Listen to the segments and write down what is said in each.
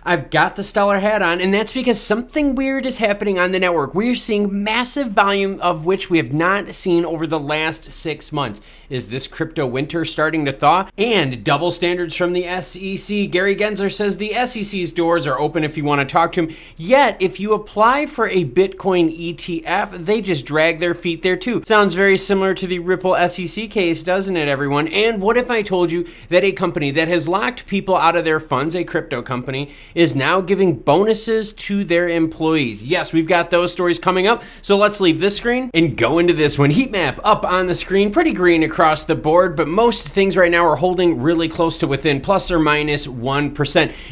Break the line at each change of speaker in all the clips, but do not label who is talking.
I've got the Stellar hat on, and that's because something weird is happening on the network. We're seeing massive volume of which we have not seen over the last 6 months. Is this crypto winter starting to thaw? And double standards from the SEC. Gary Gensler says the SEC's doors are open if you want to talk to him. Yet, if you apply for a Bitcoin ETF, they just drag their feet there too. Sounds very similar to the Ripple SEC case, doesn't it, everyone? And what if I told you that a company that has locked people out of their funds, a crypto company, is now giving bonuses to their employees? Yes, we've got those stories coming up. So let's leave this screen and go into this one. Heat map up on the screen, pretty green across the board, but most things right now are holding really close to within plus or minus 1%.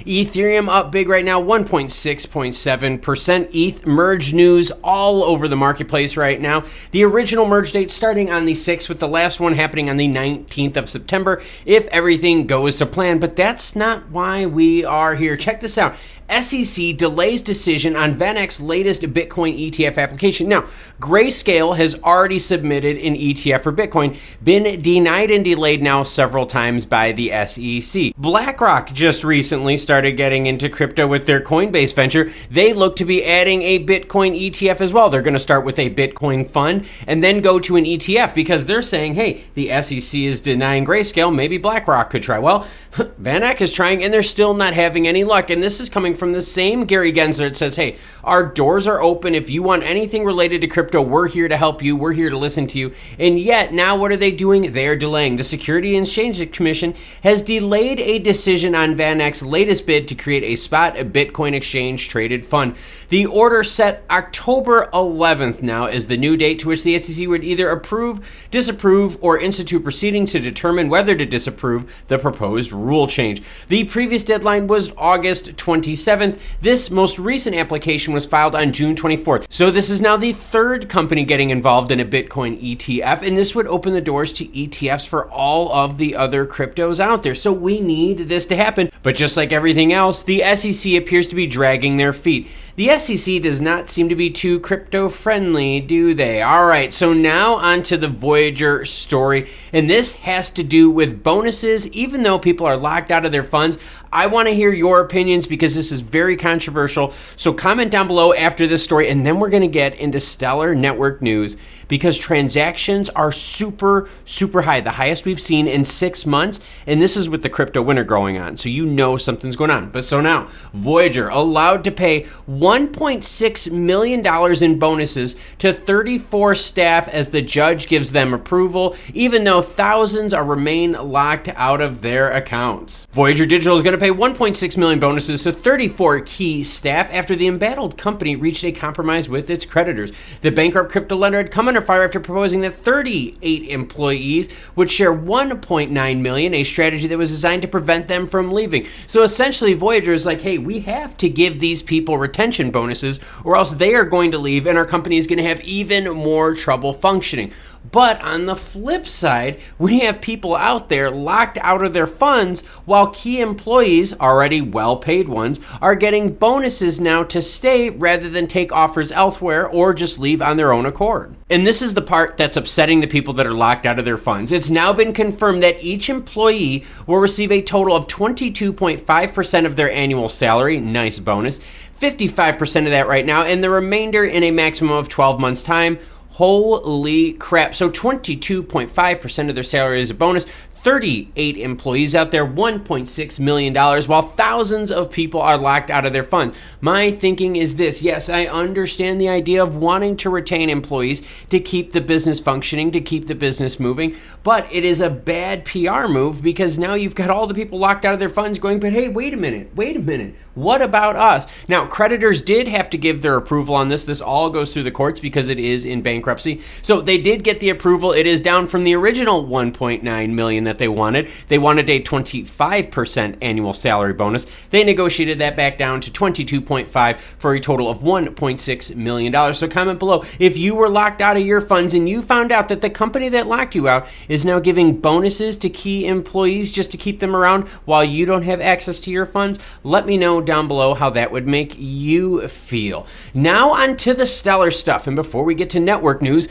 Ethereum up big right now, 1.6.7%. ETH merge news all over the marketplace right now. The original merge date starting on the 6th, with the last one happening on the 19th of September if everything goes to plan. But that's not why we are here. Check this out. SEC delays decision on VanEck's latest Bitcoin ETF application. Now, Grayscale has already submitted an ETF for Bitcoin, been denied and delayed now several times by the SEC. BlackRock just recently started getting into crypto with their Coinbase venture. They look to be adding a Bitcoin ETF as well. They're going to start with a Bitcoin fund and then go to an ETF because they're saying, hey, the SEC is denying Grayscale. Maybe BlackRock could try. Well, VanEck is trying and they're still not having any luck. And this is coming from the same Gary Gensler that says, hey, our doors are open. If you want anything related to crypto, we're here to help you. We're here to listen to you. And yet now what are they doing? They're delaying. The Securities and Exchange Commission has delayed a decision on VanEck's latest bid to create a spot Bitcoin exchange traded fund. The order set October 11th now is the new date to which the SEC would either approve, disapprove, or institute proceedings to determine whether to disapprove the proposed rule change. The previous deadline was August 27th. This most recent application was filed on June 24th. So this is now the third company getting involved in a Bitcoin ETF, and this would open the doors to ETFs for all of the other cryptos out there. So we need this to happen. But just like everything else, the SEC appears to be dragging their feet. The SEC does not seem to be too crypto friendly, do they? All right, so now on to the Voyager story. And this has to do with bonuses. Even though people are locked out of their funds, I want to hear your opinions because this is very controversial. So comment down below after this story, and then we're going to get into Stellar Network news because transactions are super, super high, the highest we've seen in 6 months. And this is with the crypto winter going on. So you know something's going on. But so now, Voyager allowed to pay $1.6 million in bonuses to 34 staff as the judge gives them approval, even though thousands are remain locked out of their accounts. Voyager Digital is going to pay 1.6 million bonuses to 34 key staff after the embattled company reached a compromise with its creditors. The bankrupt crypto lender had come under fire after proposing that 38 employees would share 1.9 million, a strategy that was designed to prevent them from leaving. So essentially, Voyager is like, hey, we have to give these people retention bonuses or else they are going to leave and our company is going to have even more trouble functioning. But on the flip side, we have people out there locked out of their funds while key employees, already well-paid ones, are getting bonuses now to stay rather than take offers elsewhere or just leave on their own accord. And this is the part that's upsetting the people that are locked out of their funds. It's now been confirmed that each employee will receive a total of 22.5% of their annual salary, nice bonus, 55% of that right now, and the remainder in a maximum of 12 months' time. Holy crap. So 22.5% of their salary is a bonus. 38 employees out there, $1.6 million, while thousands of people are locked out of their funds. My thinking is this. Yes, I understand the idea of wanting to retain employees to keep the business functioning, to keep the business moving, but it is a bad PR move because now you've got all the people locked out of their funds going, but hey, wait a minute. What about us? Now, creditors did have to give their approval on this. This all goes through the courts because it is in bankruptcy. So they did get the approval. It is down from the original 1.9 million that they wanted. They wanted a 25% annual salary bonus. They negotiated that back down to 22.5 for a total of $1.6 million. So comment below if you were locked out of your funds and you found out that the company that locked you out is now giving bonuses to key employees just to keep them around while you don't have access to your funds. Let me know down below how that would make you feel. Now on to the Stellar stuff. And before we get to network news,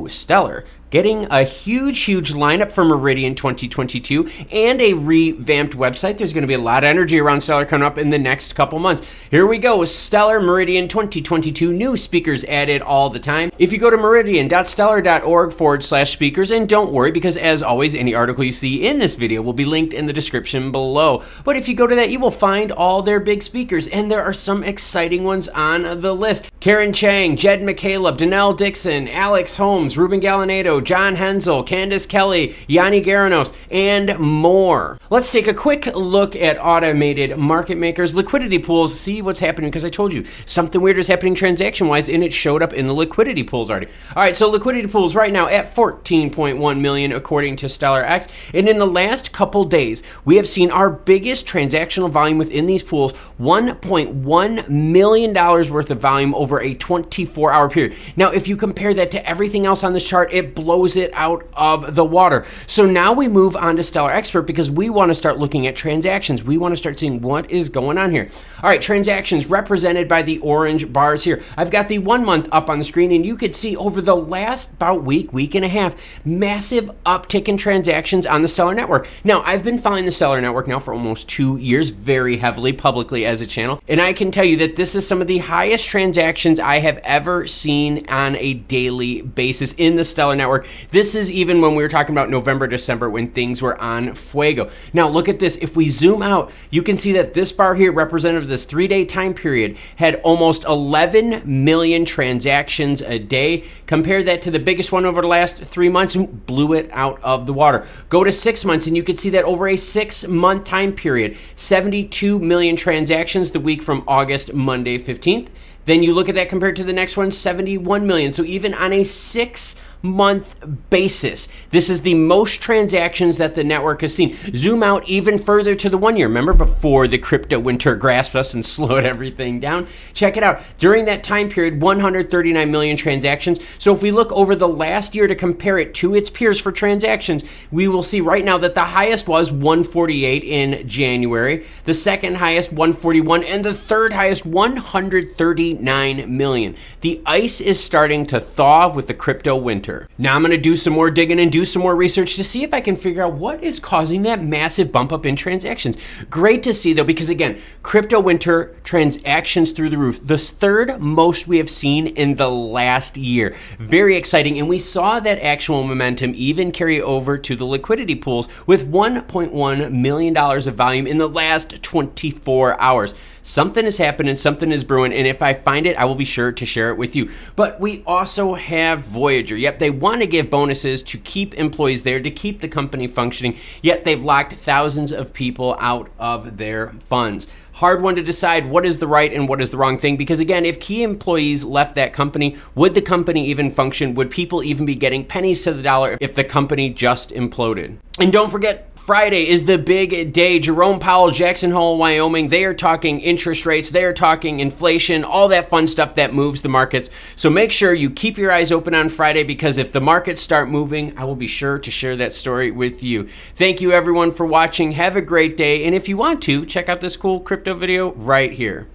Stellar getting a huge lineup for Meridian 2022 and a revamped website. There's going to be a lot of energy around Stellar coming up in the next couple months. Here we go with Stellar Meridian 2022, new speakers added all the time. If you go to meridian.stellar.org/speakers, and don't worry, because as always, any article you see in this video will be linked in the description below. But if you go to that, you will find all their big speakers, and there are some exciting ones on the list. Karen Chang, Jed McCaleb, Danelle Dixon, Alex Holmes, Ruben Gallinado, John Hensel, Candice Kelly, Yanni Garanos, and more. Let's take a quick look at automated market makers, liquidity pools, see what's happening, because I told you something weird is happening transaction-wise, and it showed up in the liquidity pools already. All right, so liquidity pools right now at 14.1 million according to StellarX, and in the last couple days, we have seen our biggest transactional volume within these pools, $1.1 million worth of volume over a 24-hour period. Now, if you compare that to everything else on this chart, it blows it out of the water. So now we move on to Stellar Expert because we want to start looking at transactions. We want to start seeing what is going on here. All right, transactions represented by the orange bars here. I've got the 1 month up on the screen, and you could see over the last about week and a half, massive uptick in transactions on the Stellar Network. Now, I've been following the Stellar Network now for almost 2 years, very heavily publicly as a channel, and I can tell you that this is some of the highest transactions I have ever seen on a daily basis in the Stellar Network. This is even when we were talking about November, December, when things were on fuego. Now look at this. If we zoom out, you can see that this bar here, representative of this 3-day time period, had almost 11 million transactions a day. Compare that to the biggest one over the last 3 months, and blew it out of the water. Go to 6 months, and you can see that over a 6-month time period, 72 million transactions the week from August, Monday, 15th. Then you look at that compared to the next one, 71 million. So even on a 6-month basis, this is the most transactions that the network has seen. Zoom out even further to the 1 year. Remember before the crypto winter grasped us and slowed everything down? Check it out. During that time period, 139 million transactions. So if we look over the last year to compare it to its peers for transactions, we will see right now that the highest was 148 in January, the second highest 141, and the third highest 139 million. The ice is starting to thaw with the crypto winter. Now I'm going to do some more digging and do some more research to see if I can figure out what is causing that massive bump up in transactions. Great to see though, because again, crypto winter transactions through the roof, the third most we have seen in the last year. Very exciting, and we saw that actual momentum even carry over to the liquidity pools with $1.1 million of volume in the last 24 hours. Something is happening, something is brewing, and if I find it, I will be sure to share it with you. But we also have Voyager. Yep, they want to give bonuses to keep employees there, to keep the company functioning, yet they've locked thousands of people out of their funds. Hard one to decide what is the right and what is the wrong thing, because again, if key employees left that company, would the company even function? Would people even be getting pennies to the dollar if the company just imploded? And don't forget, Friday is the big day. Jerome Powell, Jackson Hole, Wyoming, they are talking interest rates, they are talking inflation, all that fun stuff that moves the markets. So make sure you keep your eyes open on Friday, because if the markets start moving, I will be sure to share that story with you. Thank you everyone for watching. Have a great day. And if you want to, check out this cool crypto video right here.